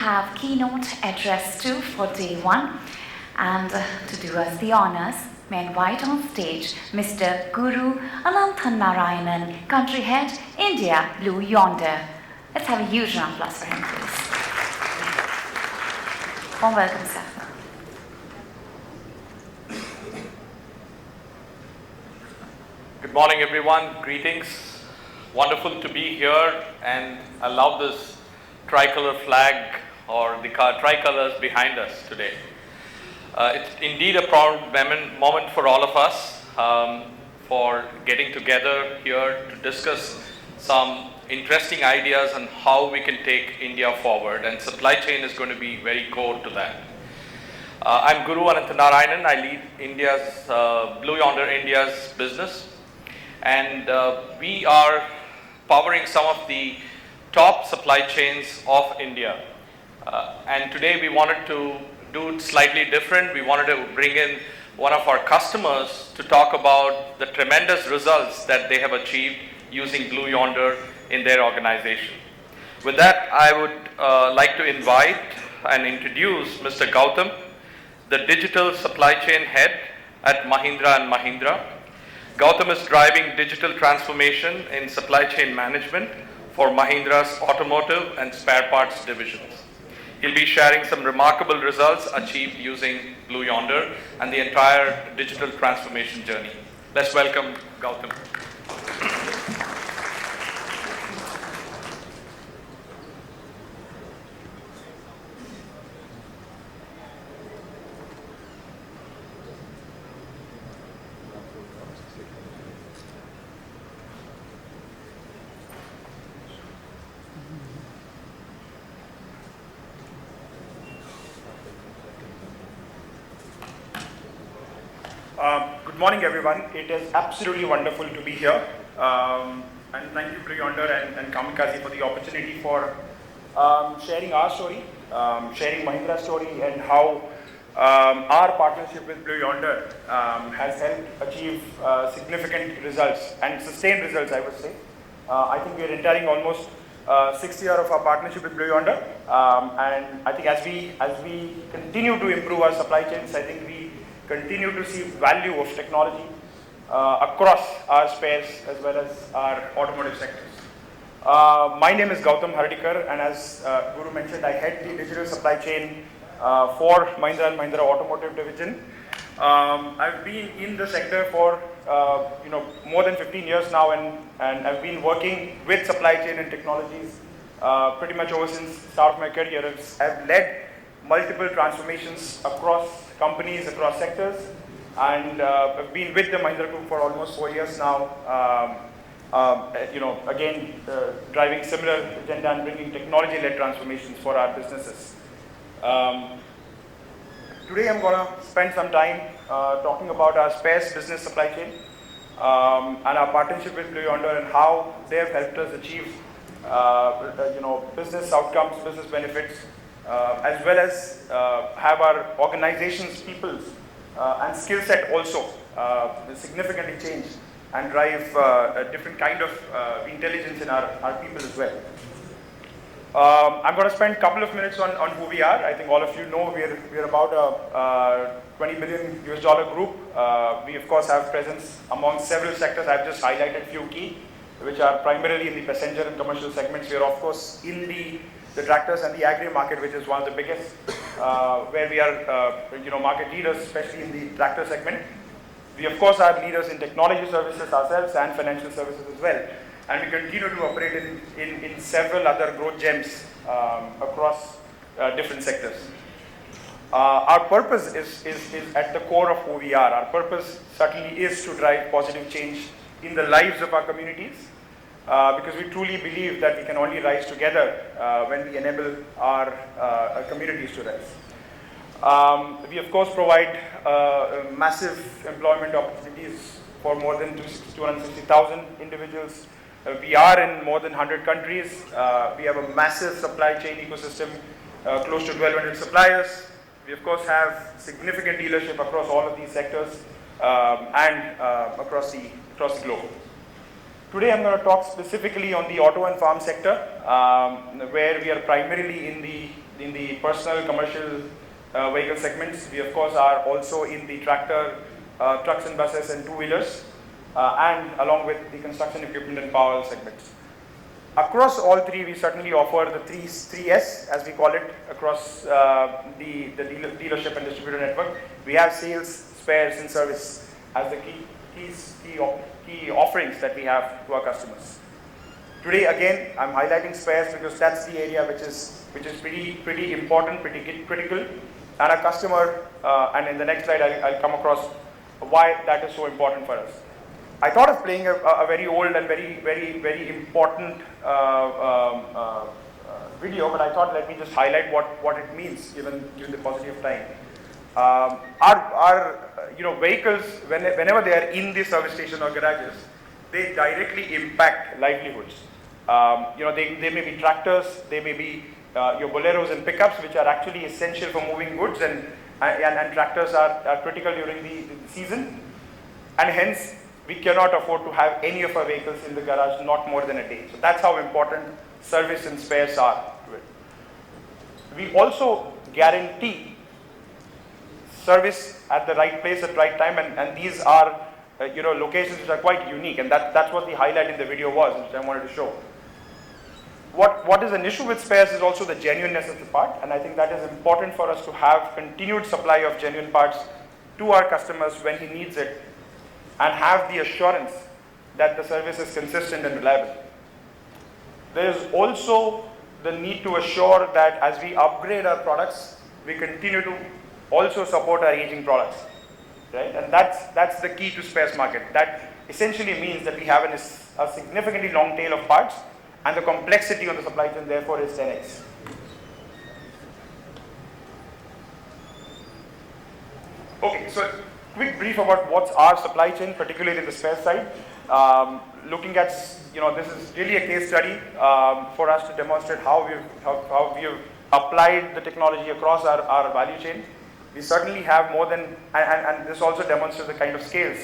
Have Keynote address 2 for day 1, and to do us the honors, may I invite on stage Mr. Guru Ananthanarayanan, Country Head, India, Blue Yonder. Let's have a huge round of applause for him, please. Warm welcome, sir. Good morning, everyone. Greetings. Wonderful to be here, and I love this tricolor flag or the tricolors behind us today. It's indeed a proud moment for all of us for getting together here to discuss some interesting ideas on how we can take India forward, and supply chain is going to be very core to that. I'm Guru Ananthanarayanan. I lead India's Blue Yonder India's business, and we are powering some of the top supply chains of India. And today we wanted to do it slightly different. We wanted to bring in one of our customers to talk about the tremendous results that they have achieved using Blue Yonder in their organization. With that, I would like to invite and introduce Mr. Gautam, the Digital Supply Chain Head at Mahindra & Mahindra. Gautam is driving digital transformation in supply chain management for Mahindra's automotive and spare parts divisions. He'll be sharing some remarkable results achieved using Blue Yonder and the entire digital transformation journey. Let's welcome Gautam. Good morning, everyone. It is absolutely wonderful to be here. And thank you, Blue Yonder and Kamikaze, for the opportunity for sharing our story, sharing Mahindra's story, and how our partnership with Blue Yonder has helped achieve significant results and sustained results, I would say. I think we are entering almost 6th year of our partnership with Blue Yonder. And I think as we continue to improve our supply chains, I think we continue to see value of technology across our spares as well as our automotive sectors. My name is Gautam Hardikar, and as Guru mentioned, I head the digital supply chain for Mahindra & Mahindra Automotive Division. I've been in the sector for more than 15 years now, and I've been working with supply chain and technologies pretty much ever since the start of my career. I've led multiple transformations across companies, across sectors, and I've been with the Mahindra Group for almost 4 years now. Again, driving similar agenda and bringing technology-led transformations for our businesses. Today I'm going to spend some time talking about our spares business supply chain and our partnership with Blue Yonder and how they have helped us achieve business outcomes, business benefits, as well as have our organization's people's and skill set also significantly change and drive a different kind of intelligence in our people as well. I'm going to spend a couple of minutes on who we are. I think all of you know we're about a $20 billion US group. We of course have presence among several sectors. I've just highlighted a few key, which are primarily in the passenger and commercial segments. We are of course in the tractors and the agri market, which is one of the biggest, where we are market leaders, especially in the tractor segment. We of course are leaders in technology services ourselves and financial services as well. And we continue to operate in several other growth gems across different sectors. Our purpose is at the core of who we are. Our purpose certainly is to drive positive change in the lives of our communities, because we truly believe that we can only rise together when we enable our communities to rise. We of course provide massive employment opportunities for more than 260,000 individuals. We are in more than 100 countries. We have a massive supply chain ecosystem, close to 1,200 suppliers. We of course have significant dealership across all of these sectors and across the globe. Today I'm going to talk specifically on the auto and farm sector, where we are primarily in the personal, commercial vehicle segments. We of course are also in the tractor, trucks and buses and two-wheelers, and along with the construction equipment and power segments. Across all three, we certainly offer the three S, as we call it, across the dealership and distributor network. We have sales, spares, and service as the key offerings that we have to our customers. Today, again, I'm highlighting spares because that's the area which is pretty important, pretty critical. And our customer, and in the next slide, I'll come across why that is so important for us. I thought of playing a very old and very important video, but I thought let me just highlight what it means given the paucity of time. Our vehicles, whenever they are in the service station or garages, they directly impact livelihoods. They may be tractors, they may be your boleros and pickups, which are actually essential for moving goods, and tractors are critical during the season, and hence we cannot afford to have any of our vehicles in the garage not more than a day. So that's how important service and spares are to it. We also guarantee service at the right place at the right time, and these are locations which are quite unique, and that's what the highlight in the video was, which I wanted to show. What is an issue with spares is also the genuineness of the part, and I think that is important for us to have continued supply of genuine parts to our customers when he needs it, and have the assurance that the service is consistent and reliable. There is also the need to assure that as we upgrade our products, we continue to also support our aging products, right? And that's the key to spares market. That essentially means that we have a significantly long tail of parts, and the complexity on the supply chain therefore is 10x. Okay, so quick brief about what's our supply chain, particularly in the spare side. Looking at, this is really a case study for us to demonstrate how we've applied the technology across our value chain. We certainly have more than, and this also demonstrates the kind of scale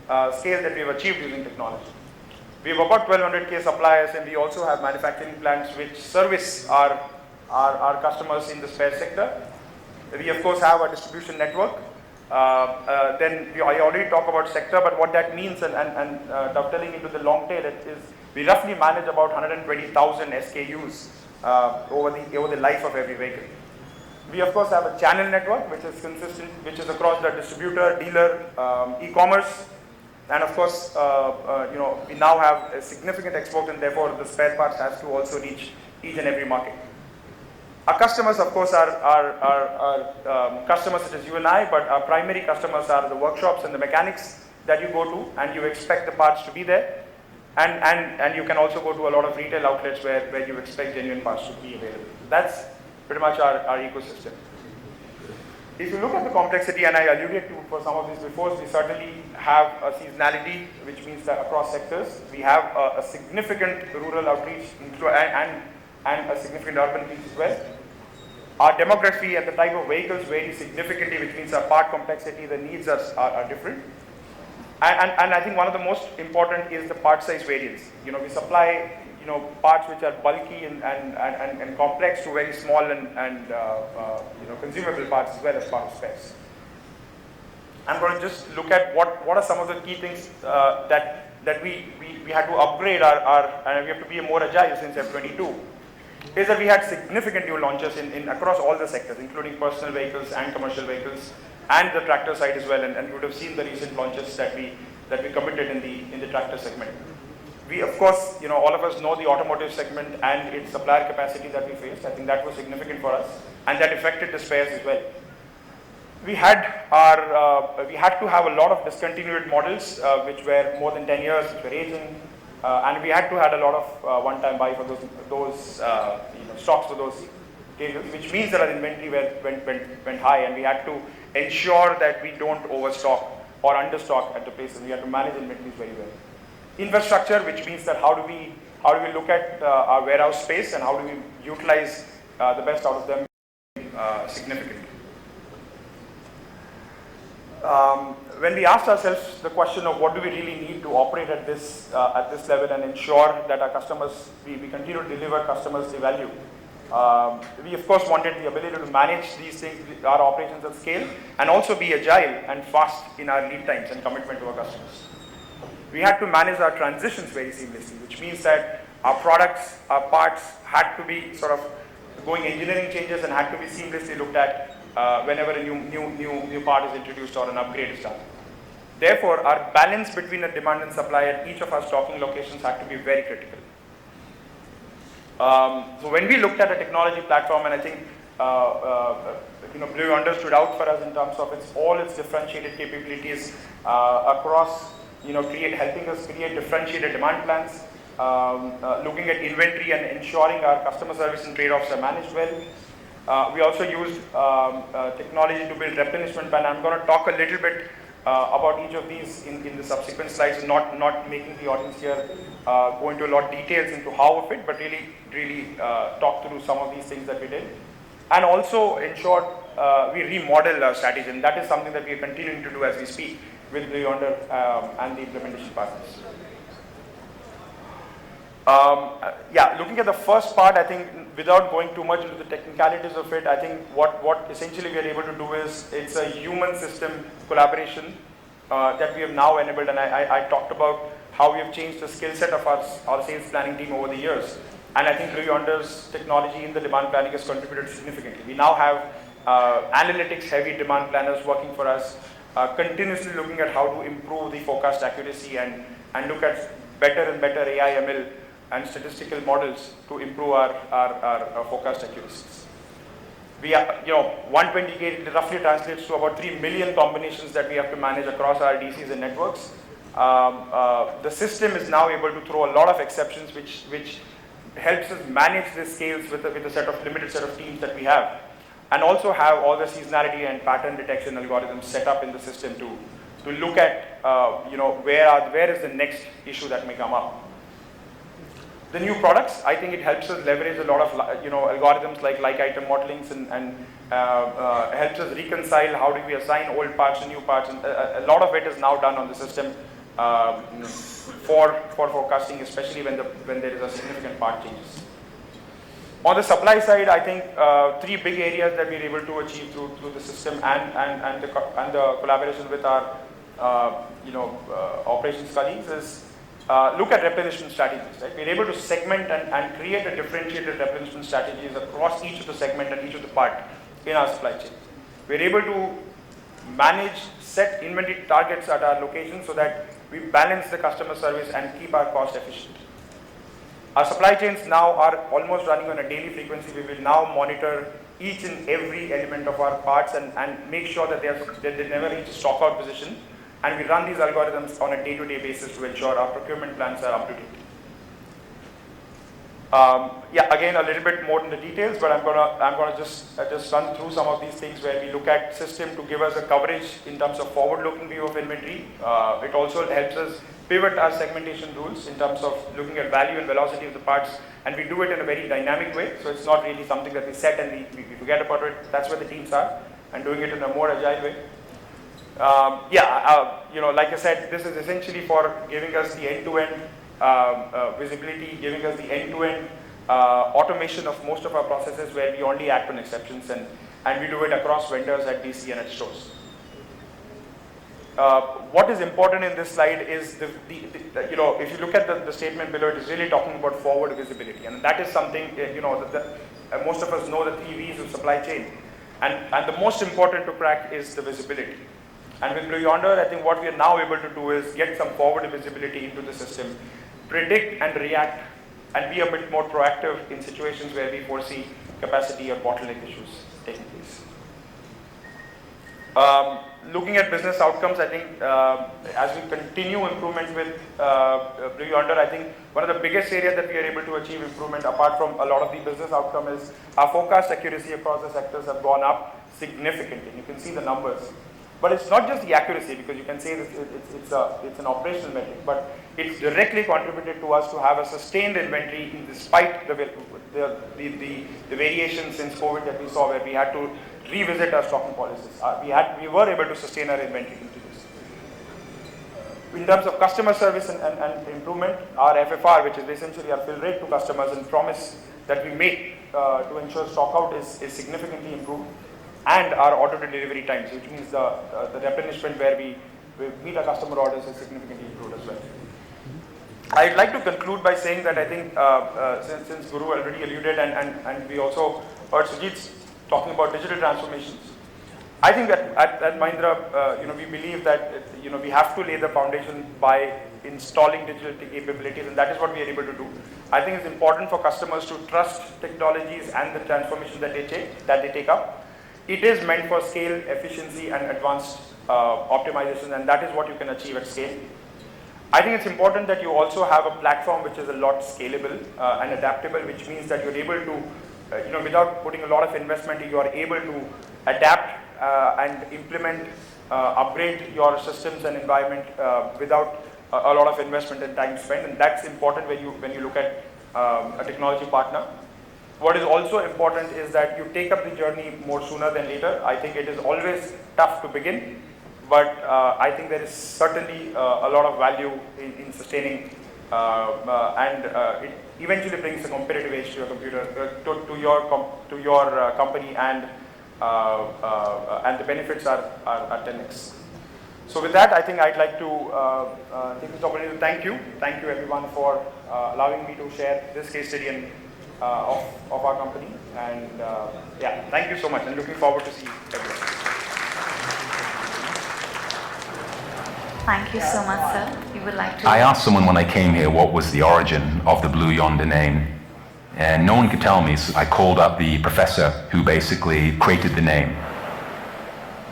that we've achieved using technology. We have about 1,200K suppliers, and we also have manufacturing plants which service our customers in the spare sector. We of course have a distribution network. I already talked about sector, but what that means, and dovetailing into the long tail, is we roughly manage about 120,000 SKUs over the life of every vehicle. We of course have a channel network which is consistent, which is across the distributor, dealer, e-commerce, and of course, we now have a significant export, and therefore the spare parts has to also reach each and every market. Our customers, of course, are customers such as you and I, but our primary customers are the workshops and the mechanics that you go to, and you expect the parts to be there. And you can also go to a lot of retail outlets where you expect genuine parts to be available. That's pretty much our ecosystem. If you look at the complexity, and I alluded to for some of these before, we certainly have a seasonality, which means that across sectors, we have a significant rural outreach and a significant urban reach as well. Our demography and the type of vehicles vary significantly, which means our part complexity, the needs are different. And I think one of the most important is the part size variance. We supply parts which are bulky and complex to very small and consumable parts as well as part of spares. I'm going to just look at what are some of the key things that we had to upgrade and we have to be more agile since F22. Is that we had significant new launches in across all the sectors, including personal vehicles and commercial vehicles, and the tractor side as well. And you would have seen the recent launches that we committed in the tractor segment. We of course, all of us know the automotive segment and its supplier capacity that we faced. I think that was significant for us, and that affected the spares as well. We had to have a lot of discontinued models which were more than 10 years, which were aging. And we had to have a lot of one-time buy for those stocks for those vehicles, which means that our inventory went high, and we had to ensure that we don't overstock or understock at the places. We had to manage inventories very well. Infrastructure, which means that how do we look at our warehouse space and how do we utilize the best out of them significantly. When we asked ourselves the question of what do we really need to operate at this level and ensure that our customers, we continue to deliver customers the value, We of course wanted the ability to manage these things, our operations at scale, and also be agile and fast in our lead times and commitment to our customers. We had to manage our transitions very seamlessly, which means that our products, our parts had to be sort of going engineering changes and had to be seamlessly looked at whenever a new part is introduced or an upgrade is done. Therefore, our balance between the demand and supply at each of our stocking locations had to be very critical. So when we looked at a technology platform, and I think Blue Yonder stood out for us in terms of all its differentiated capabilities across, helping us create differentiated demand plans, looking at inventory and ensuring our customer service and trade-offs are managed well. We also used technology to build replenishment plan. I'm going to talk a little bit about each of these in the subsequent slides, not making the audience here go into a lot of details into how of it, but really talk through some of these things that we did. And also ensured we remodeled our strategy, and that is something that we are continuing to do as we speak with Blue Yonder and the implementation partners. Looking at the first part, I think without going too much into the technicalities of it, I think what essentially we are able to do is it's a human system collaboration that we have now enabled, and I talked about how we have changed the skill set of our sales planning team over the years. And I think Blue Yonder's technology in the demand planning has contributed significantly. We now have analytics heavy demand planners working for us, continuously looking at how to improve the forecast accuracy and look at better and better AI, ML and statistical models to improve our forecast accuracies. We are, 120K roughly translates to about 3 million combinations that we have to manage across our DCs and networks. The system is now able to throw a lot of exceptions, which helps us manage the scales with a limited set of teams that we have, and also have all the seasonality and pattern detection algorithms set up in the system to look at where is the next issue that may come up. The new products, I think it helps us leverage a lot of algorithms like item modelings and helps us reconcile how do we assign old parts to new parts, and a lot of it is now done on the system for forecasting, especially when there is a significant part changes. On the supply side, I think 3 big areas that we're able to achieve through the system and the collaboration with our operations colleagues is look at replenishment strategies. Right? We're able to segment and create a differentiated replenishment strategies across each of the segment and each of the part in our supply chain. We're able to manage set inventory targets at our location so that we balance the customer service and keep our cost efficient. Our supply chains now are almost running on a daily frequency. We will now monitor each and every element of our parts and make sure that they never reach a stock out position. And we run these algorithms on a day-to-day basis to ensure our procurement plans are up to date. Again, a little bit more in the details, but I'm gonna just run through some of these things where we look at system to give us a coverage in terms of forward-looking view of inventory. It also helps us pivot our segmentation rules in terms of looking at value and velocity of the parts, and we do it in a very dynamic way. So it's not really something that we set and we forget about it. That's where the teams are, and doing it in a more agile way. Like I said, this is essentially for giving us the end-to-end visibility, giving us the end-to-end automation of most of our processes where we only act on exceptions, and we do it across vendors at DC and at stores. What is important in this slide is if you look at the statement below, it is really talking about forward visibility, and that is something most of us know the 3 V's of supply chain, and the most important to crack is the visibility. And with Blue Yonder, I think what we are now able to do is get some forward visibility into the system, predict and react, and be a bit more proactive in situations where we foresee capacity or bottleneck issues taking place. Looking at business outcomes, I think as we continue improvement with Blue Yonder, I think one of the biggest areas that we are able to achieve improvement apart from a lot of the business outcome is our forecast accuracy across the sectors have gone up significantly. You can see the numbers. But it's not just the accuracy, because you can say it's an operational metric, but it's directly contributed to us to have a sustained inventory despite the variations since COVID that we saw, where we had to revisit our stocking policies. We were able to sustain our inventory continuously. In terms of customer service and improvement, our FFR, which is essentially our fill rate to customers and promise that we make, to ensure stockout is significantly improved, and our order to delivery times, which means the replenishment where we meet our customer orders, is significantly improved as well. I'd like to conclude by saying that I think since Guru already alluded and we also heard Sujit talking about digital transformations, I think that at Mahindra, we believe that we have to lay the foundation by installing digital capabilities, and that is what we are able to do. I think it's important for customers to trust technologies and the transformation that they take up. It is meant for scale, efficiency, and advanced optimization, and that is what you can achieve at scale. I think it's important that you also have a platform which is a lot scalable and adaptable, which means that you're able to, without putting a lot of investment, you are able to adapt and implement, upgrade your systems and environment without a lot of investment and time spent, and that's important when you look at a technology partner. What is also important is that you take up the journey more sooner than later. I think it is always tough to begin, but I think there is certainly a lot of value in sustaining, and it eventually brings a competitive edge to your computer, to your company, and the benefits are 10x. So with that, I think I'd like to take this opportunity to thank you everyone for allowing me to share this case study of our company, and yeah, thank you so much, and looking forward to see everyone. Thank you so much, sir. You would like to... I asked someone when I came here what was the origin of the Blue Yonder name, and no one could tell me, so I called up the professor who basically created the name.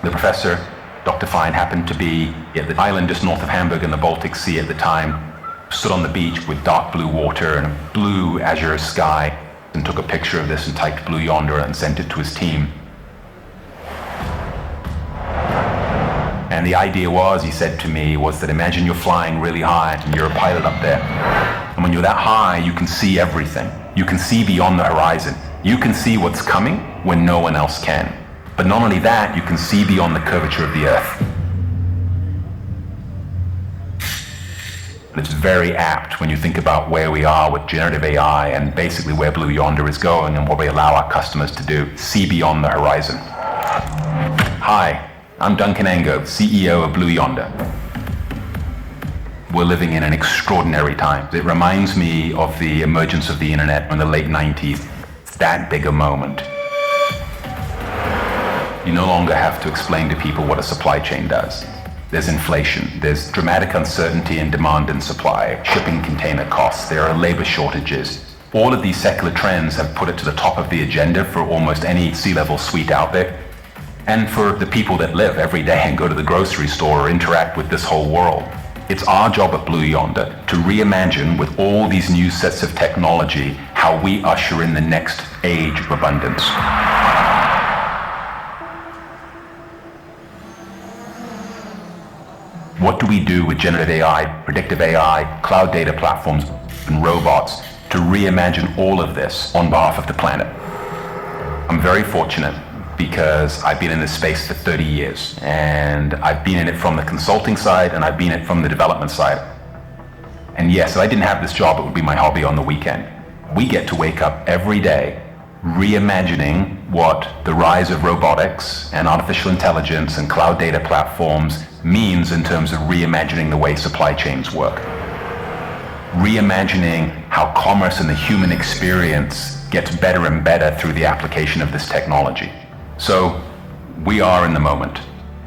The professor, Dr. Fine, happened to be at the island just north of Hamburg in the Baltic Sea at the time, stood on the beach with dark blue water and a blue azure sky, and took a picture of this and typed Blue Yonder and sent it to his team. And the idea was, he said to me, was that imagine you're flying really high and you're a pilot up there. And when you're that high, you can see everything. You can see beyond the horizon. You can see what's coming when no one else can. But not only that, you can see beyond the curvature of the earth. And it's very apt when you think about where we are with generative AI and basically where Blue Yonder is going and what we allow our customers to do, see beyond the horizon. Hi, I'm Duncan Engo, CEO of Blue Yonder. We're living in an extraordinary time. It reminds me of the emergence of the internet in the late 90s. It's that big a moment. You no longer have to explain to people what a supply chain does. There's inflation, there's dramatic uncertainty in demand and supply, shipping container costs, there are labor shortages. All of these secular trends have put it to the top of the agenda for almost any C-level suite out there. And for the people that live every day and go to the grocery store or interact with this whole world. It's our job at Blue Yonder to reimagine with all these new sets of technology how we usher in the next age of abundance. What do we do with generative AI, predictive AI, cloud data platforms, and robots to reimagine all of this on behalf of the planet? I'm very fortunate because I've been in this space for 30 years, and I've been in it from the consulting side, and I've been in it from the development side. And yes, if I didn't have this job, it would be my hobby on the weekend. We get to wake up every day reimagining what the rise of robotics and artificial intelligence and cloud data platforms means in terms of reimagining the way supply chains work. Reimagining how commerce and the human experience gets better and better through the application of this technology. So we are in the moment.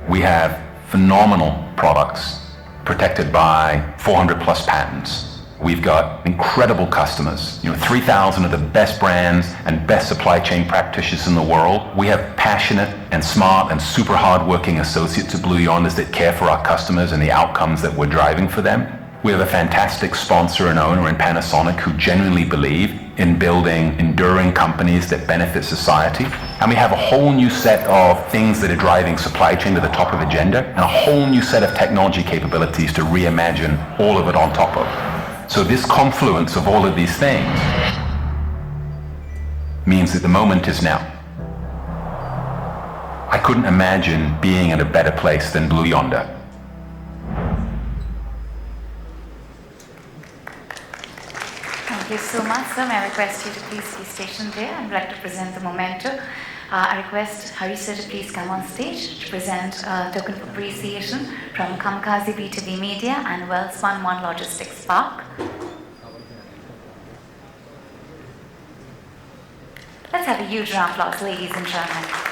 We have phenomenal products protected by 400 plus patents. We've got incredible customers, 3,000 of the best brands and best supply chain practitioners in the world. We have passionate and smart and super hardworking associates at Blue Yonders that care for our customers and the outcomes that we're driving for them. We have a fantastic sponsor and owner in Panasonic who genuinely believe in building enduring companies that benefit society. And we have a whole new set of things that are driving supply chain to the top of the agenda, and a whole new set of technology capabilities to reimagine all of it on top of. So this confluence of all of these things means that the moment is now. I couldn't imagine being in a better place than Blue Yonder. Thank you so much, sir. May I request you to please be stationed there? I'd like to present the memento. I request Hari sir to please come on stage to present a token of appreciation from Kamikaze B2B Media and Wells 11 Logistics Park. Let's have a huge round of applause, ladies and gentlemen.